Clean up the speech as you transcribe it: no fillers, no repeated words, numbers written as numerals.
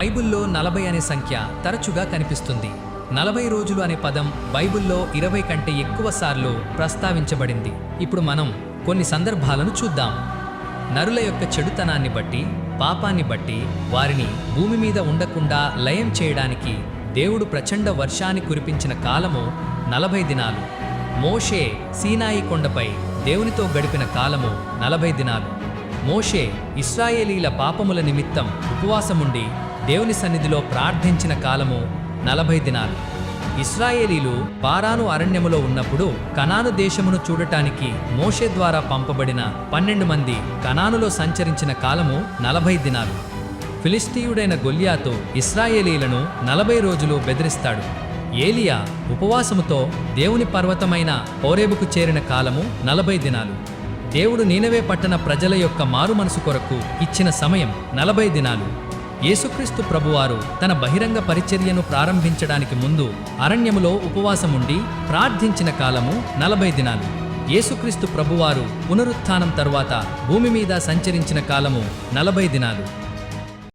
బైబిల్లో 40 అనే సంఖ్య తరచుగా కనిపిస్తుంది. 40 రోజులు అనే పదం బైబిల్లో 20 కంటే ఎక్కువ సార్లు ప్రస్తావించబడింది. ఇప్పుడు మనం కొన్ని సందర్భాలను చూద్దాం. నరుల యొక్క చెడుతనాన్ని బట్టి, పాపాన్ని బట్టి వారిని భూమి మీద ఉండకుండా లయం చేయడానికి దేవుడు ప్రచండ వర్షాన్ని కురిపించిన కాలము 40 దినాలు. మోషే సీనాయి కొండపై దేవునితో గడిపిన కాలము 40 దినాలు. మోషే ఇశ్రాయేలీల పాపముల నిమిత్తం ఉపవాసముండి దేవుని సన్నిధిలో ప్రార్థించిన కాలము 40 దినాలు. ఇశ్రాయేలీలు పారాను అరణ్యములో ఉన్నప్పుడు కనాను దేశమును చూడటానికి మోషే ద్వారా పంపబడిన 12 మంది కనానులో సంచరించిన కాలము 40 దినాలు. ఫిలిస్తీయుడైన గొల్యాతు ఇశ్రాయేలీలను 40 రోజులు బెదిరిస్తాడు. ఏలియా ఉపవాసముతో దేవుని పర్వతమైన హోరేబుకు చేరిన కాలము 40 దినాలు. దేవుడు నీనవే పట్టణ ప్రజల యొక్క మారుమనసు కొరకు ఇచ్చిన సమయం 40 దినాలు. యేసుక్రీస్తు ప్రభువారు తన బహిరంగ పరిచర్యను ప్రారంభించడానికి ముందు అరణ్యములో ఉపవాసముండి ప్రార్థించిన కాలము 40 దినాలు. యేసుక్రీస్తు ప్రభువారు పునరుత్థానం తరువాత భూమి మీద సంచరించిన కాలము 40 దినాలు.